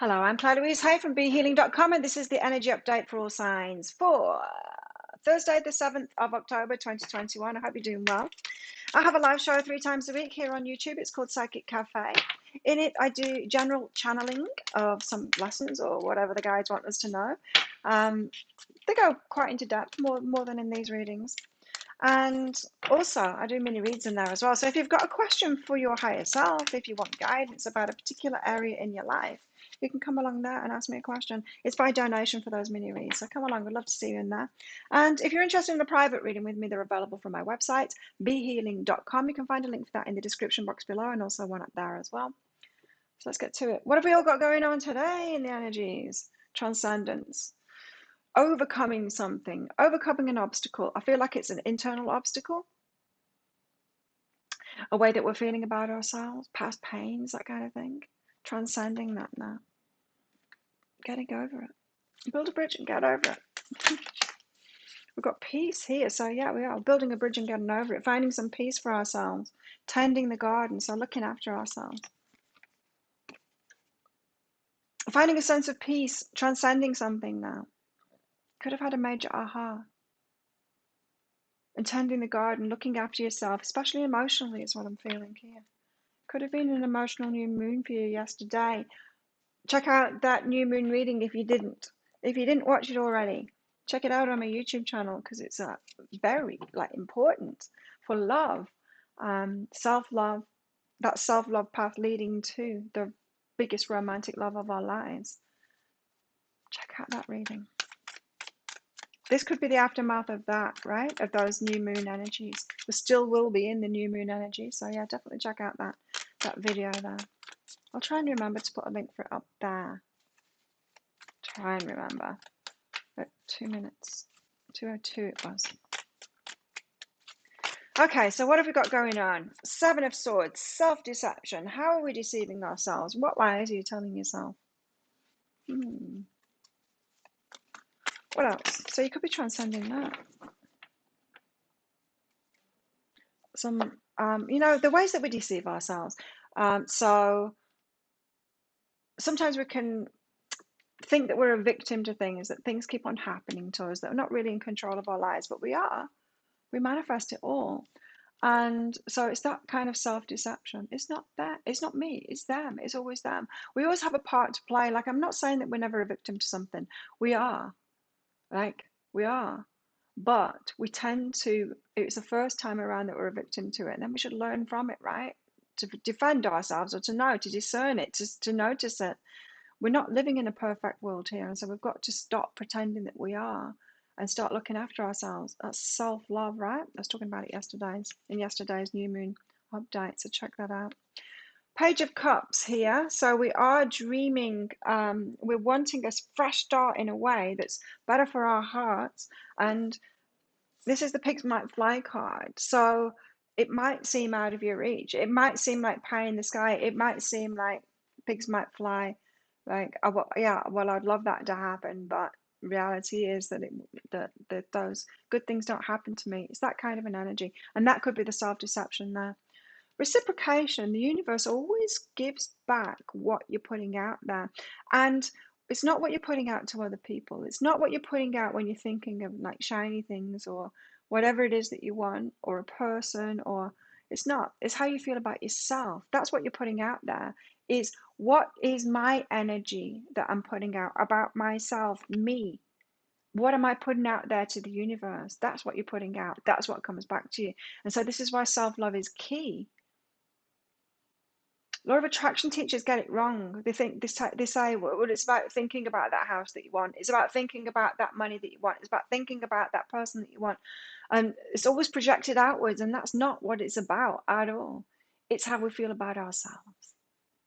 Hello, I'm Claire Louise Hay from BeHealing.com, and this is the energy update for all signs for Thursday, the 7th of October 2021. I hope you're doing well. I have a live show 3 times a week here on YouTube. It's called Psychic Cafe. In it, I do general channeling of some lessons or whatever the guides want us to know. They go quite into depth, more than in these readings. And also, I do mini reads in there as well. So if you've got a question for your higher self, if you want guidance about a particular area in your life, you can come along there and ask me a question. It's by donation for those mini reads. So come along. We'd love to see you in there. And if you're interested in a private reading with me, they're available from my website, behealing.com. You can find a link for that in the description box below and also one up there as well. So let's get to it. What have we all got going on today in the energies? Transcendence. Overcoming something, overcoming an obstacle. I feel like it's an internal obstacle, a way that we're feeling about ourselves, past pains, that kind of thing. Transcending that now. Getting over it. Build a bridge and get over it. We've got peace here. So yeah, we are building a bridge and getting over it. Finding some peace for ourselves. Tending the garden. So looking after ourselves. Finding a sense of peace. Transcending something now. Could have had a major aha. And tending the garden, looking after yourself, especially emotionally, is what I'm feeling here. Could have been an emotional new moon for you yesterday. Check out that new moon reading if you didn't. If you didn't watch it already, check it out on my YouTube channel because it's very important for love, self-love, that self-love path leading to the biggest romantic love of our lives. Check out that reading. This could be the aftermath of that, right? Of those new moon energies. We still will be in the new moon energy. So yeah, definitely check out that video there. I'll try and remember to put a link for it up there. Try and remember. But 2 minutes. 2:02 it was. Okay, so what have we got going on? 7 of Swords, self-deception. How are we deceiving ourselves? What lies are you telling yourself? What else? So you could be transcending that. Some, the ways that we deceive ourselves. So sometimes we can think that we're a victim to things, that things keep on happening to us, that we're not really in control of our lives, but we are. We manifest it all. And so it's that kind of self-deception. It's not that, it's not me, it's them, it's always them. We always have a part to play. Like, I'm not saying that we're never a victim to something. We are. We are. But we tend to, it's the first time around that we're a victim to it. And then we should learn from it, right? To defend ourselves, or to know, to discern it, to notice it. We're not living in a perfect world here. And so we've got to stop pretending that we are and start looking after ourselves. That's self-love, right? I was talking about it in yesterday's new moon update. So check that out. Page of Cups here. So we are dreaming, we're wanting a fresh start in a way that's better for our hearts. And this is the pigs might fly card. So it might seem out of your reach. It might seem like pie in the sky. It might seem like pigs might fly. Like, well, I'd love that to happen, but reality is that that those good things don't happen to me. It's that kind of an energy. And that could be the self-deception there. Reciprocation, the universe always gives back what you're putting out there. And it's not what you're putting out to other people. It's not what you're putting out when you're thinking of like shiny things or whatever it is that you want, or a person, or it's not. It's how you feel about yourself. That's what you're putting out there. Is what is my energy that I'm putting out about myself, me? What am I putting out there to the universe? That's what you're putting out. That's what comes back to you. And so this is why self-love is key. Law of attraction teachers get it wrong. They say, well, it's about thinking about that house that you want. It's about thinking about that money that you want. It's about thinking about that person that you want. And it's always projected outwards, and that's not what it's about at all. It's how we feel about ourselves.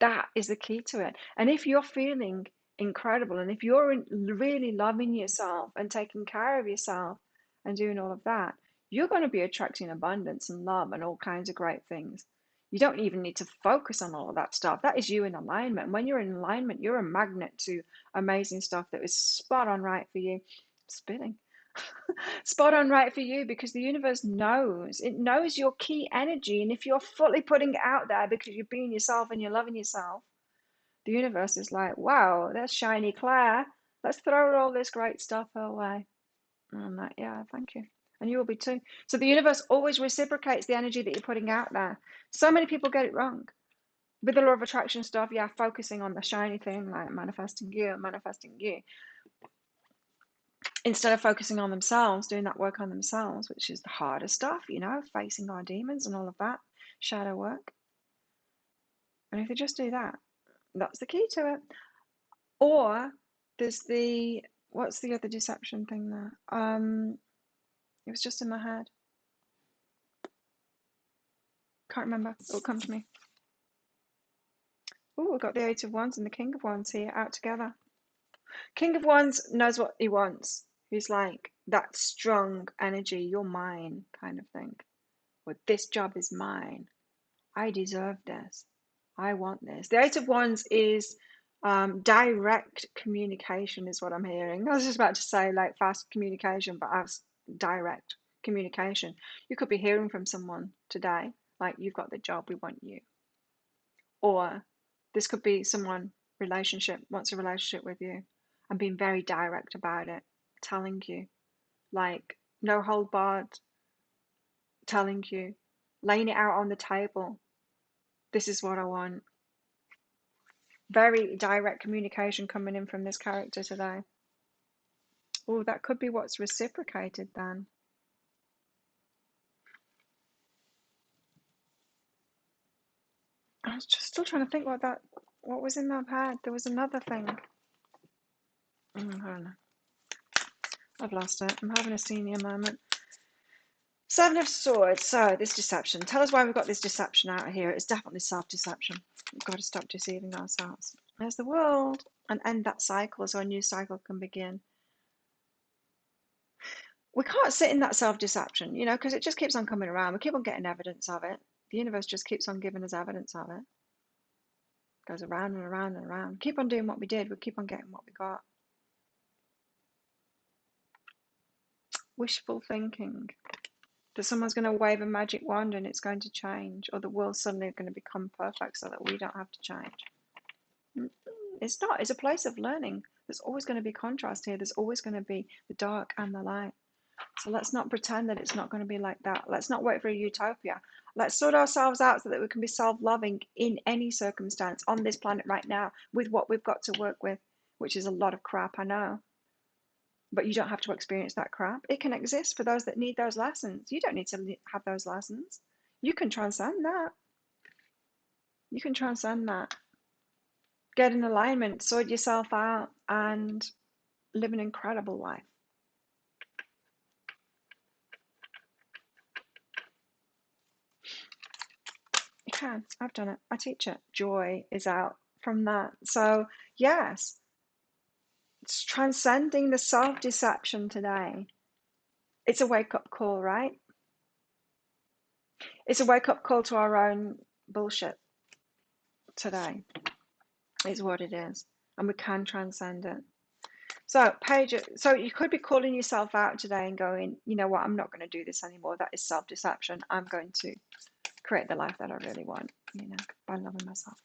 That is the key to it. And if you're feeling incredible, and if you're really loving yourself and taking care of yourself and doing all of that, you're going to be attracting abundance and love and all kinds of great things. You don't even need to focus on all of that stuff. That is you in alignment. When you're in alignment, you're a magnet to amazing stuff that is spot on right for you. Spitting. Spot on right for you, because the universe knows. It knows your key energy. And if you're fully putting it out there because you're being yourself and you're loving yourself, The universe is like, wow, there's shiny Claire. Let's throw all this great stuff her way. And I'm like, yeah, thank you. And you will be too. So the universe always reciprocates the energy that you're putting out there. So many people get it wrong. With the law of attraction stuff, yeah, focusing on the shiny thing, like manifesting you, instead of focusing on themselves, doing that work on themselves, which is the harder stuff, facing our demons and all of that shadow work. And if they just do that, that's the key to it. Or there's what's the other deception thing there? It was just in my head. Can't remember. It'll come to me. Oh, we've got the Eight of Wands and the King of Wands here out together. King of Wands knows what he wants. He's like that strong energy, you're mine kind of thing. Well, this job is mine. I deserve this. I want this. The Eight of Wands is direct communication is what I'm hearing. I was just about to say like fast communication, but as direct communication. You could be hearing from someone today, like you've got the job, we want you. Or this could be someone wants a relationship with you and being very direct about it, telling you, like no hold barred, telling you, laying it out on the table. This is what I want. Very direct communication coming in from this character today. Oh, that could be what's reciprocated then. I was just still trying to think what was in my head. There was another thing. I don't know. I've lost it. I'm having a senior moment. Seven of Swords. So this deception. Tell us why we've got this deception out here. It's definitely self-deception. We've got to stop deceiving ourselves. There's the world and end that cycle so a new cycle can begin. We can't sit in that self-deception, because it just keeps on coming around. We keep on getting evidence of it. The universe just keeps on giving us evidence of it. Goes around and around and around. Keep on doing what we did. We keep on getting what we got. Wishful thinking. That someone's going to wave a magic wand and it's going to change, or the world's suddenly going to become perfect so that we don't have to change. It's not. It's a place of learning. There's always going to be contrast here. There's always going to be the dark and the light. So let's not pretend that it's not going to be like that. Let's not wait for a utopia. Let's sort ourselves out so that we can be self-loving in any circumstance on this planet right now with what we've got to work with, which is a lot of crap, I know. But you don't have to experience that crap. It can exist for those that need those lessons. You don't need to have those lessons. You can transcend that. You can transcend that. Get in alignment, sort yourself out, and live an incredible life. You can. I've done it. I teach it. Joy is out from that. So, yes, it's transcending the self-deception today. It's a wake-up call, right? It's a wake-up call to our own bullshit today, is what it is. And we can transcend it. So, Paige, so you could be calling yourself out today and going, you know what, I'm not going to do this anymore. That is self-deception. I'm going to create the life that I really want, by loving myself.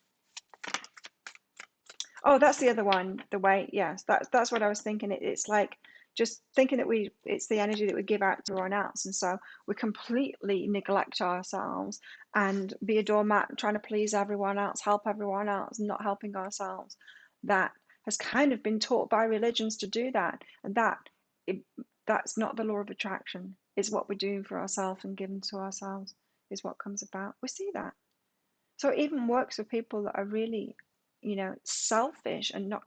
Oh, that's the other one. The weight. Yes, that's what I was thinking. It's like just thinking that it's the energy that we give out to everyone else, and so we completely neglect ourselves and be a doormat trying to please everyone else, help everyone else, not helping ourselves. That has kind of been taught by religions to do that, and that's not the law of attraction. It's what we're doing for ourselves and giving to ourselves is what comes about. We see that. So it even works with people that are really, selfish and not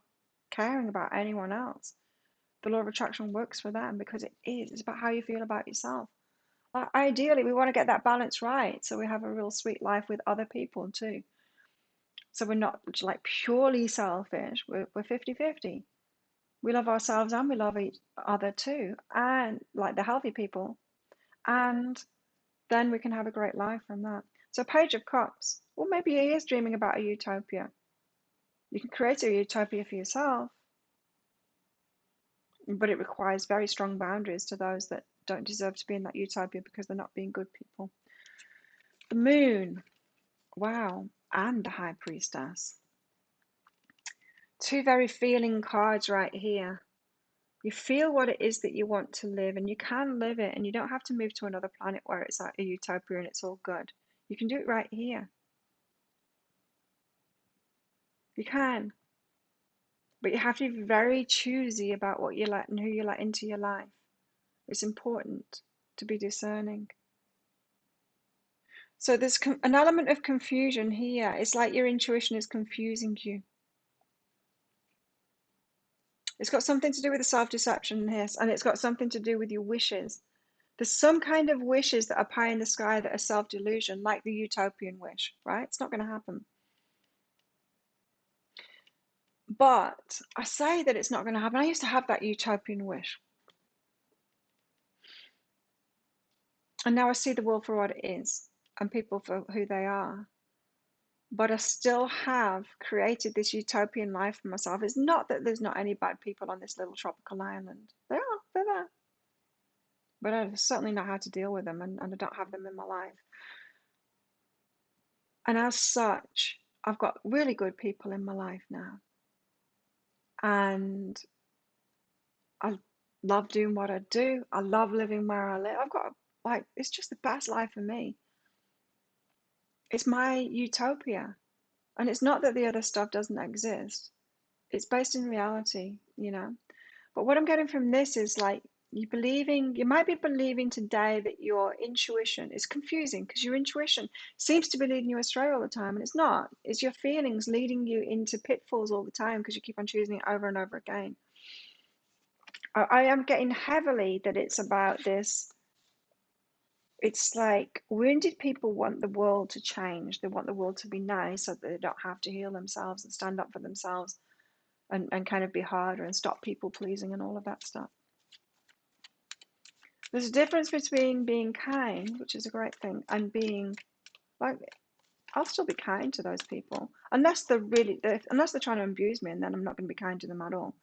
caring about anyone else. The law of attraction works for them because it's about how you feel about yourself. Ideally, we want to get that balance right so we have a real sweet life with other people too. So we're not like purely selfish, we're 50-50. We love ourselves and we love each other too, and like the healthy people. And then we can have a great life from that. So Page of Cups, well, maybe he is dreaming about a utopia. You can create a utopia for yourself, but it requires very strong boundaries to those that don't deserve to be in that utopia because they're not being good people. The Moon, wow, and the High Priestess. Two very feeling cards right here. You feel what it is that you want to live, and you can live it, and you don't have to move to another planet where it's like a utopia and it's all good. You can do it right here. You can. But you have to be very choosy about what you let and who you let into your life. It's important to be discerning. So there's an element of confusion here. It's like your intuition is confusing you. It's got something to do with the self-deception here, and it's got something to do with your wishes. There's some kind of wishes that are pie in the sky that are self-delusion, like the utopian wish, right? It's not going to happen. But I say that it's not going to happen. I used to have that utopian wish. And now I see the world for what it is and people for who they are. But I still have created this utopian life for myself. It's not that there's not any bad people on this little tropical island. They're there. But I certainly know how to deal with them, and I don't have them in my life. And as such, I've got really good people in my life now. And I love doing what I do. I love living where I live. I've got, like, it's just the best life for me. It's my utopia. And it's not that the other stuff doesn't exist. It's based in reality, you know. But what I'm getting from this is like you might be believing today that your intuition is confusing because your intuition seems to be leading you astray all the time, and it's not. It's your feelings leading you into pitfalls all the time because you keep on choosing it over and over again. I am getting heavily that it's about this. It's like wounded people want the world to change. They want the world to be nice so that they don't have to heal themselves and stand up for themselves and kind of be harder and stop people pleasing and all of that stuff. There's a difference between being kind, which is a great thing, and being like, I'll still be kind to those people unless unless they're trying to abuse me, and then I'm not going to be kind to them at all.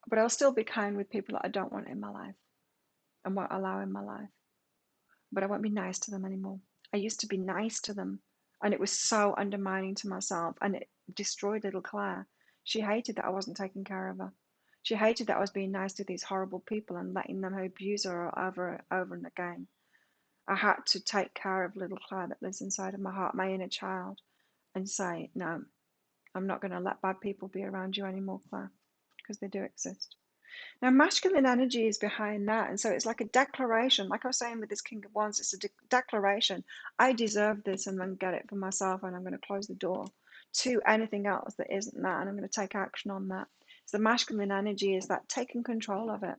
But I'll still be kind with people that I don't want in my life and won't allow in my life. But I won't be nice to them anymore. I used to be nice to them, and it was so undermining to myself, and it destroyed little Claire. She hated that I wasn't taking care of her. She hated that I was being nice to these horrible people and letting them abuse her over and again. I had to take care of little Claire that lives inside of my heart, my inner child, and say, no, I'm not going to let bad people be around you anymore, Claire, because they do exist. Now, masculine energy is behind that. And so it's like a declaration. Like I was saying with this King of Wands, it's a declaration. I deserve this, and I'm going to get it for myself, and I'm going to close the door to anything else that isn't that, and I'm going to take action on that. So the masculine energy is that taking control of it.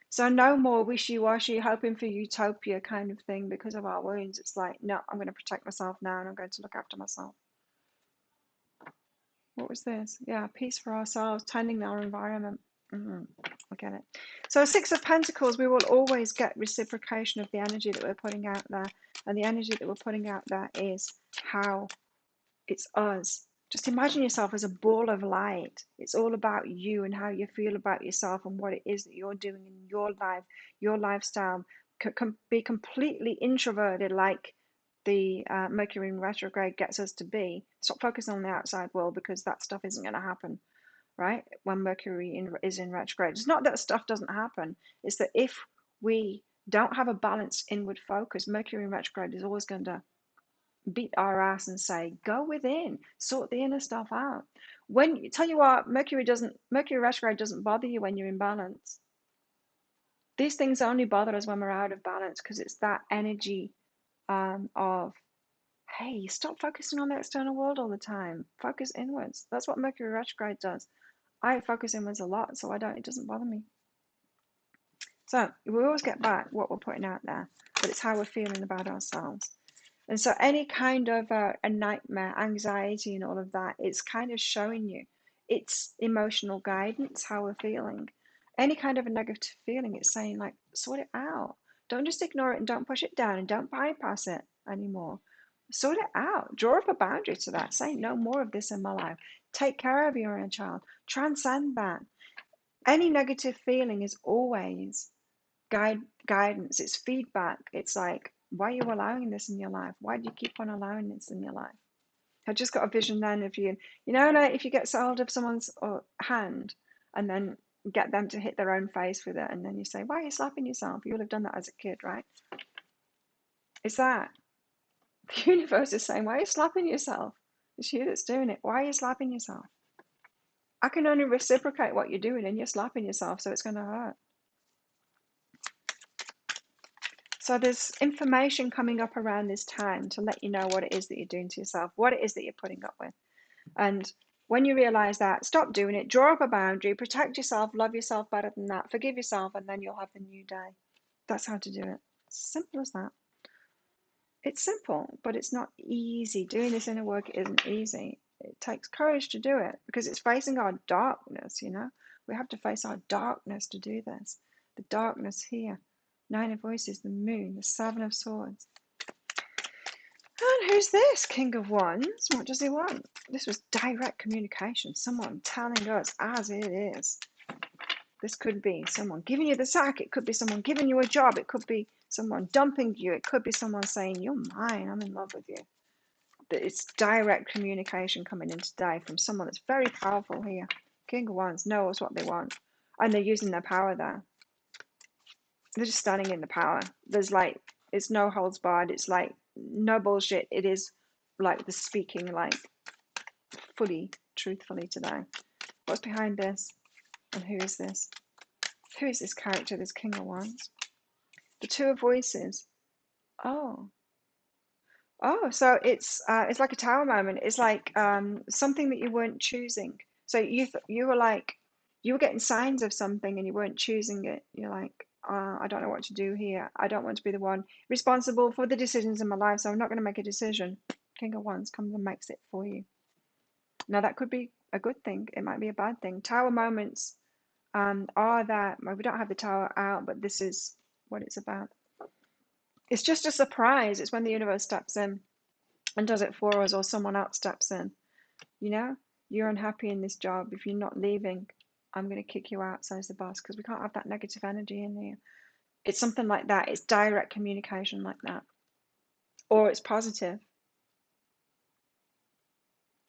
So no more wishy-washy, hoping for utopia kind of thing because of our wounds. It's like, no, I'm going to protect myself now, and I'm going to look after myself. What was this? Yeah, peace for ourselves, tending our environment. I get it. So Six of Pentacles, we will always get reciprocation of the energy that we're putting out there. And the energy that we're putting out there is how it's us. Just imagine yourself as a ball of light. It's all about you and how you feel about yourself and what it is that you're doing in your life, your lifestyle. Be completely introverted like the Mercury in retrograde gets us to be. Stop focusing on the outside world because that stuff isn't going to happen, right? When Mercury is in retrograde. It's not that stuff doesn't happen. It's that if we don't have a balanced inward focus, Mercury in retrograde is always going to beat our ass and say, go within, sort the inner stuff out. When tell you what, Mercury retrograde doesn't bother you when you're in balance. These things only bother us when we're out of balance because it's that energy of, hey, stop focusing on the external world all the time. Focus inwards. That's what Mercury retrograde does. I focus inwards a lot, so it doesn't bother me. So we always get back what we're putting out there, but it's how we're feeling about ourselves. And so any kind of a nightmare, anxiety, and all of that, it's kind of showing you. It's emotional guidance, how we're feeling. Any kind of a negative feeling, it's saying, like, sort it out. Don't just ignore it and don't push it down and don't bypass it anymore. Sort it out. Draw up a boundary to that. Say, no more of this in my life. Take care of your inner child. Transcend that. Any negative feeling is always guidance. It's feedback. It's like, why are you allowing this in your life? Why do you keep on allowing this in your life? I just got a vision then of you. You know, like if you get hold of someone's hand and then get them to hit their own face with it, and then you say, "Why are you slapping yourself?" You will have done that as a kid, right? It's that. The universe is saying, "Why are you slapping yourself?" It's you that's doing it. Why are you slapping yourself? I can only reciprocate what you're doing, and you're slapping yourself, so it's going to hurt. So there's information coming up around this time to let you know what it is that you're doing to yourself, what it is that you're putting up with. And when you realize that, stop doing it, draw up a boundary, protect yourself, love yourself better than that, forgive yourself, and then you'll have the new day. That's how to do it. Simple as that. It's simple, but it's not easy. Doing this inner work isn't easy. It takes courage to do it because it's facing our darkness, you know. We have to face our darkness to do this. The darkness here. Nine of Voices, the moon, the Seven of Swords. And who's this? King of Wands. What does he want? This was direct communication. Someone telling us as it is. This could be someone giving you the sack. It could be someone giving you a job. It could be someone dumping you. It could be someone saying, "You're mine. I'm in love with you." It's direct communication coming in today from someone that's very powerful here. King of Wands knows what they want. And they're using their power there. They're just standing in the power. There's like, it's no holds barred. It's like no bullshit. It is like the speaking, like fully, truthfully today. What's behind this? And who is this? Who is this character, this King of Wands? The Two of Voices. Oh. Oh, so it's like a tower moment. It's like something that you weren't choosing. So you were like you were getting signs of something and you weren't choosing it. You're like, I don't know what to do here. I don't want to be the one responsible for the decisions in my life, so I'm not going to make a decision. King of Wands comes and makes it for you. Now that could be a good thing. It might be a bad thing. Tower moments are that well, we don't have the tower out, but this is what it's about. It's just a surprise. It's when the universe steps in and does it for us, or someone else steps in. You know, you're unhappy in this job. If you're not leaving, I'm going to kick you out, says the boss, because we can't have that negative energy in here. It's something like that. It's direct communication like that. Or it's positive.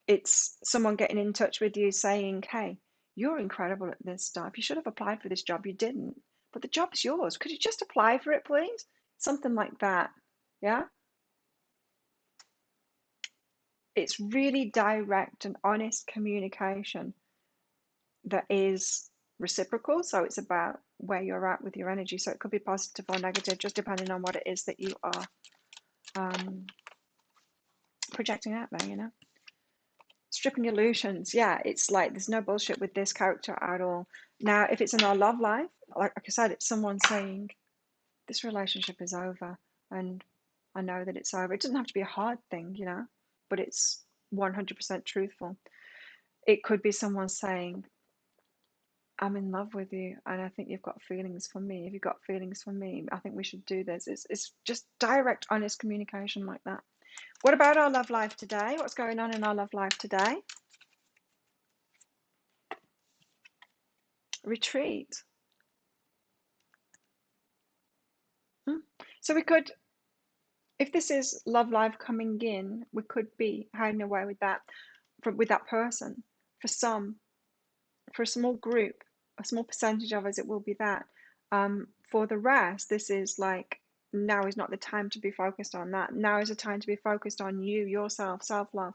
It's someone getting in touch with you saying, "Hey, you're incredible at this stuff. You should have applied for this job. You didn't. But the job's yours. Could you just apply for it, please?" Something like that. Yeah? It's really direct and honest communication that is reciprocal. So it's about where you're at with your energy. So it could be positive or negative, just depending on what it is that you are projecting out there, you know. Stripping illusions. Yeah, it's like there's no bullshit with this character at all. Now, if it's in our love life, like I said, it's someone saying, "This relationship is over and I know that it's over." It doesn't have to be a hard thing, you know, but it's 100% truthful. It could be someone saying, "I'm in love with you and I think you've got feelings for me. If you've got feelings for me, I think we should do this." It's just direct, honest communication like that. What about our love life today? What's going on in our love life today? Retreat. So we could, if this is love life coming in, we could be hiding away with that, with that person. For some, for a small group, a small percentage of us, it will be that. For the rest, this is like, now is not the time to be focused on that. Now is the time to be focused on you, yourself, self-love.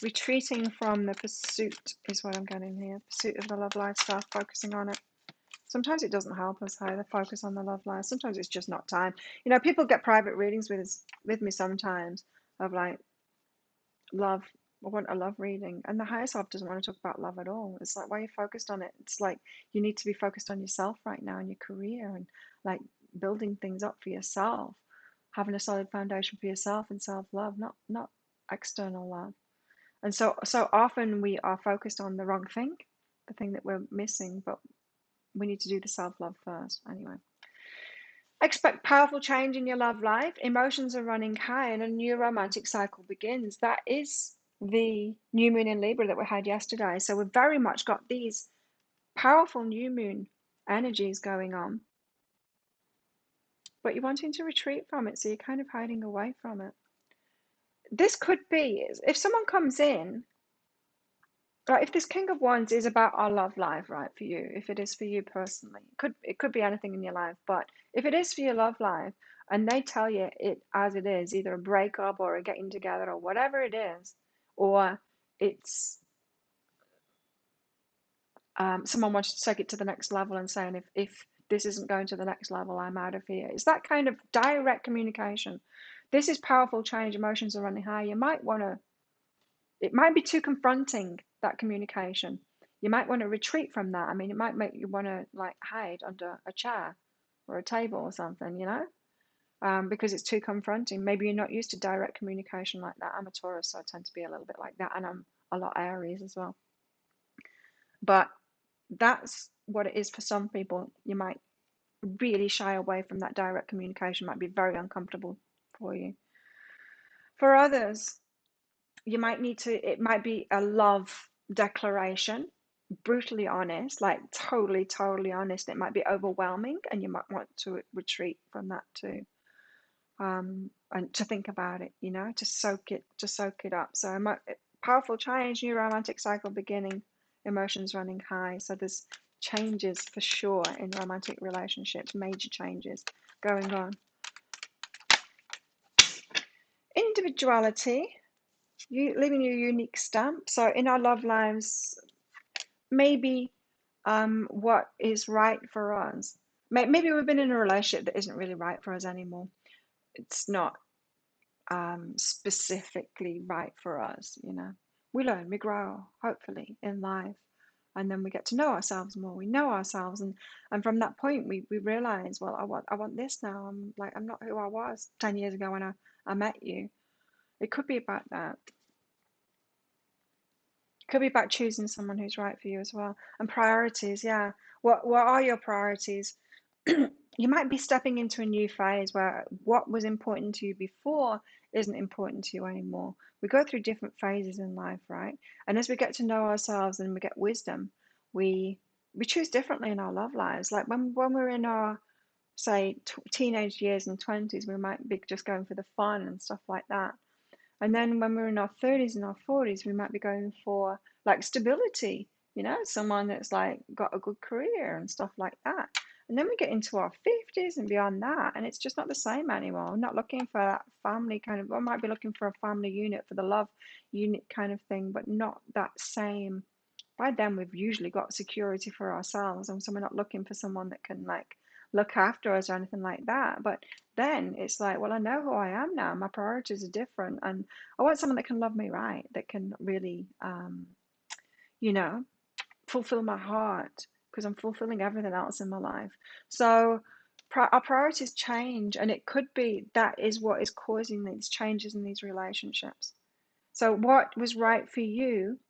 Retreating from the pursuit is what I'm getting here. Pursuit of the love life stuff, focusing on it. Sometimes it doesn't help us either, focus on the love life. Sometimes it's just not time. You know, people get private readings with me sometimes of like, love, I want a love reading. And the higher self doesn't want to talk about love at all. It's like, why are you focused on it? It's like, you need to be focused on yourself right now and your career and like building things up for yourself, having a solid foundation for yourself and self-love, not external love. And so often we are focused on the wrong thing, the thing that we're missing, but we need to do the self-love first. Anyway, expect powerful change in your love life. Emotions are running high and a new romantic cycle begins. That is the new moon in Libra that we had yesterday. So we've very much got these powerful new moon energies going on, but you're wanting to retreat from it, so you're kind of hiding away from it. this could be, if someone comes in, right, if this King of Wands is about our love life, right, for you, if it is for you personally, it could be anything in your life, but if it is for your love life, and they tell you it as it is, either a breakup or a getting together or whatever it is, or it's someone wants to take it to the next level and saying, if this isn't going to the next level, I'm out of here. It's that kind of direct communication. This is powerful change. Emotions are running high. You might want to, it might be too confronting, that communication. You might want to retreat from that. I mean, it might make you want to like hide under a chair or a table or something, because it's too confronting. Maybe you're not used to direct communication like that. I'm a Taurus, so I tend to be a little bit like that, and I'm a lot Aries as well. But that's what it is for some people. You might really shy away from that direct communication, might be very uncomfortable for you. For others, you might need to, it might be a love declaration, brutally honest, like totally, totally honest. It might be overwhelming, and you might want to retreat from that too. And to think about it, to soak it up. So powerful change, new romantic cycle beginning, emotions running high. So there's changes for sure in romantic relationships, major changes going on. Individuality, you leaving your unique stamp. So in our love lives, maybe what is right for us. Maybe we've been in a relationship that isn't really right for us anymore. It's not specifically right for us. We learn, we grow, hopefully, in life, and then we get to know ourselves more. We know ourselves, and from that point, we realize, well, I want this now. I'm not who I was 10 years ago when I met you. It could be about that. It could be about choosing someone who's right for you as well. And priorities, yeah. What are your priorities? You might be stepping into a new phase where what was important to you before isn't important to you anymore. We go through different phases in life, right? And as we get to know ourselves and we get wisdom, we choose differently in our love lives. Like when we're in our, say, teenage years and 20s, we might be just going for the fun and stuff like that. And then when we're in our 30s and our 40s, we might be going for like stability, someone that's like got a good career and stuff like that. And then we get into our 50s and beyond that, and it's just not the same anymore. I'm not looking for that family kind of, I might be looking for a family unit, for the love unit kind of thing, but not that same. By then, we've usually got security for ourselves, and so we're not looking for someone that can like look after us or anything like that. But then it's like, well, I know who I am now. My priorities are different, and I want someone that can love me right, that can really, you know, fulfill my heart, because I'm fulfilling everything else in my life. So our priorities change, and it could be that is what is causing these changes in these relationships. So what was right for you,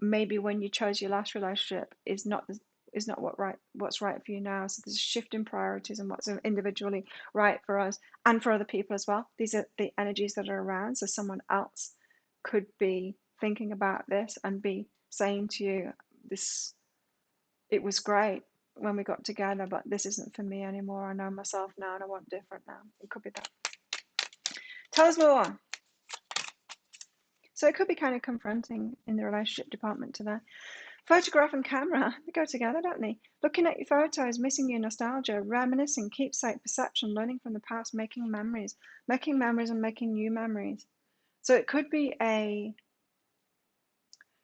maybe when you chose your last relationship, is not what's right for you now. So there's a shift in priorities and what's individually right for us and for other people as well. These are the energies that are around. So someone else could be thinking about this and be saying to you, this, it was great when we got together, but this isn't for me anymore. I know myself now and I want different now. It could be that. Tell us more. So it could be kind of confronting in the relationship department today. Photograph and camera, they go together, don't they? Looking at your photos, missing your nostalgia, reminiscing, keepsake, perception, learning from the past, making memories and making new memories. So it could be a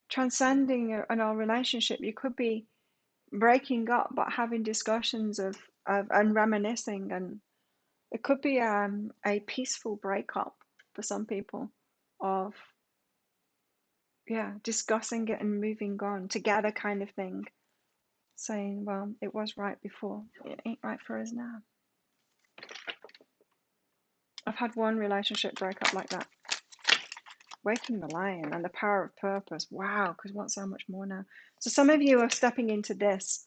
transcending an old relationship. You could be breaking up but having discussions of and reminiscing, and it could be a peaceful breakup for some people of, yeah, discussing it and moving on together kind of thing, saying, well, it was right before, it ain't right for us now. I've had one relationship break up like that. Waking the lion and the power of purpose. Wow, because I want so much more now. So some of you are stepping into this,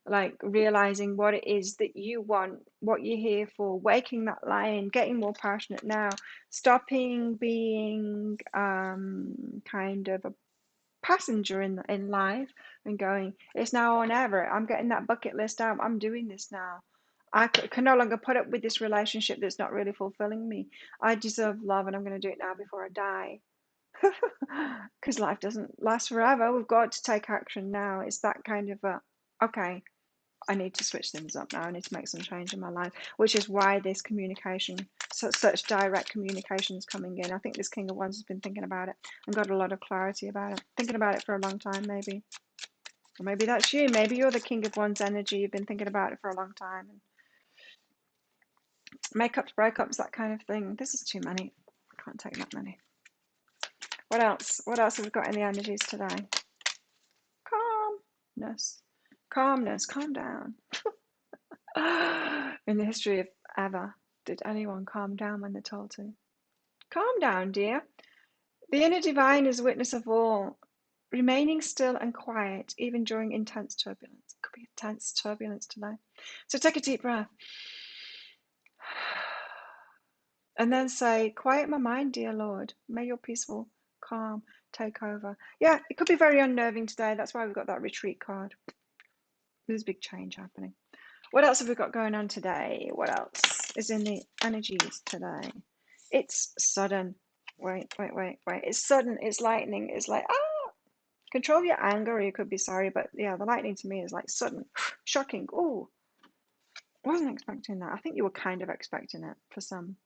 like realizing what it is that you want, what you're here for, waking that lion, getting more passionate now, stopping being kind of a passenger in life and going, it's now or never. I'm getting that bucket list out. I'm doing this now. I can no longer put up with this relationship that's not really fulfilling me. I deserve love, and I'm going to do it now before I die. Because life doesn't last forever. We've got to take action now. It's that kind of okay, I need to switch things up now. I need to make some change in my life, which is why this communication, such direct communication is coming in. I think this King of Wands has been thinking about it and got a lot of clarity about it, thinking about it for a long time, maybe. Or maybe that's you. Maybe you're the King of Wands energy. You've been thinking about it for a long time. And makeups, breakups, that kind of thing. This is too many. I can't take that many. What else? What else have we got in the energies today? Calmness. Calmness. Calm down. In the history of ever, did anyone calm down when they're told to? Calm down, dear. The inner divine is witness of all, remaining still and quiet, even during intense turbulence. It could be intense turbulence today. So take a deep breath. And then say, quiet my mind, dear Lord. May your peaceful calm take over. Yeah, it could be very unnerving today. That's why we've got that retreat card. There's a big change happening. What else have we got going on today? What else is in the energies today? It's sudden. Wait. It's sudden. It's lightning. It's like, control your anger, or you could be sorry. But yeah, the lightning to me is like sudden, shocking. Oh, wasn't expecting that. I think you were kind of expecting it for some.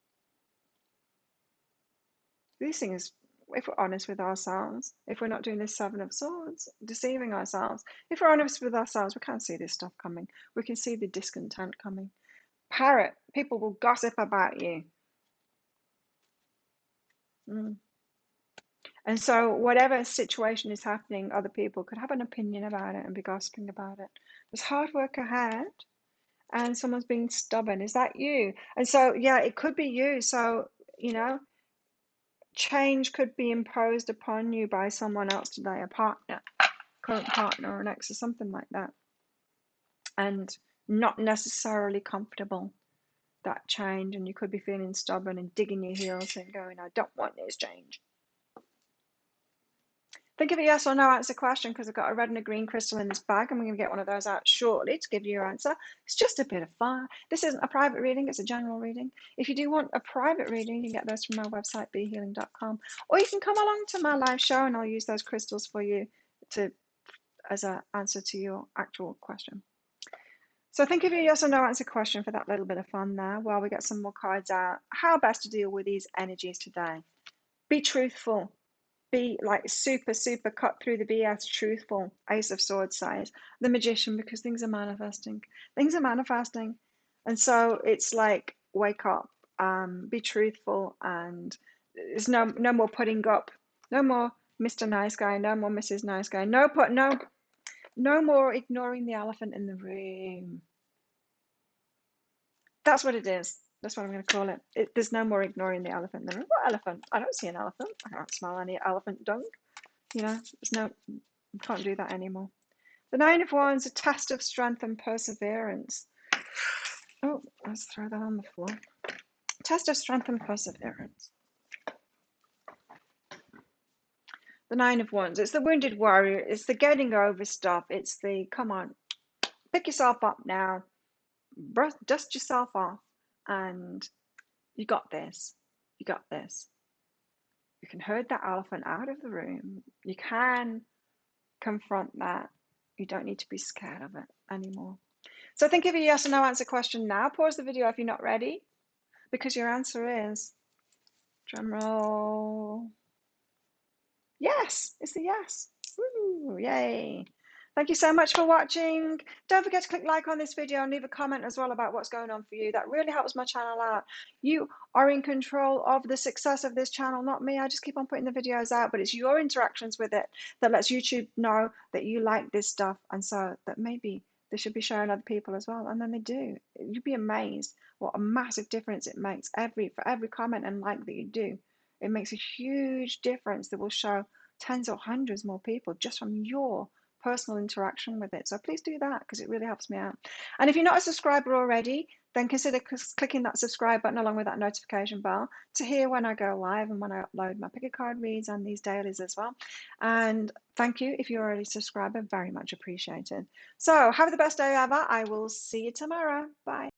These things, if we're honest with ourselves, if we're not doing this Seven of Swords, deceiving ourselves, if we're honest with ourselves, we can't see this stuff coming. We can see the discontent coming. Parrot, people will gossip about you. And so whatever situation is happening, other people could have an opinion about it and be gossiping about it. There's hard work ahead, and someone's being stubborn. Is that you? And so, yeah, it could be you. So, change could be imposed upon you by someone else today, a partner, current partner, or an ex, or something like that. And not necessarily comfortable, that change. And you could be feeling stubborn and digging your heels and going, I don't want this change. Think of a yes or no answer question, because I've got a red and a green crystal in this bag, and we're going to get one of those out shortly to give you your answer. It's just a bit of fun. This isn't a private reading, it's a general reading. If you do want a private reading, you can get those from my website, behealing.com, or you can come along to my live show and I'll use those crystals for you as an answer to your actual question. So think of a yes or no answer question for that little bit of fun there while we get some more cards out. How best to deal with these energies today? Be truthful. Be like super cut through the BS, truthful. Ace of Swords size. The Magician, because things are manifesting. And so it's like, wake up, be truthful, and there's no more putting up, no more Mr. Nice Guy, no more Mrs. Nice Guy, no more ignoring the elephant in the room. That's what it is. That's what I'm going to call it. There's no more ignoring the elephant in the room. What elephant? I don't see an elephant. I can't smell any elephant dung. There's can't do that anymore. The Nine of Wands, a test of strength and perseverance. Oh, let's throw that on the floor. Test of strength and perseverance. The Nine of Wands, it's the wounded warrior. It's the getting over stuff. It's the, come on, pick yourself up now. Dust yourself off, and you got this. You got this. You can herd that elephant out of the room. You can confront that. You don't need to be scared of it anymore. So think of a yes or no answer question now. Pause the video if you're not ready, because your answer is, drum roll, yes. It's a yes. Woo, yay. Thank you so much for watching. Don't forget to click like on this video and leave a comment as well about what's going on for you. That really helps my channel out. You are in control of the success of this channel, not me. I just keep on putting the videos out, but it's your interactions with it that lets YouTube know that you like this stuff, and so that maybe they should be showing other people as well. And then they do. You'd be amazed what a massive difference it makes for every comment and like that you do. It makes a huge difference that will show tens or hundreds more people just from your personal interaction with it. So please do that, because it really helps me out. And if you're not a subscriber already, then consider clicking that subscribe button along with that notification bell to hear when I go live and when I upload my pick a card reads and these dailies as well. And thank you if you're already a subscriber, very much appreciated. So have the best day ever. I will see you tomorrow. Bye.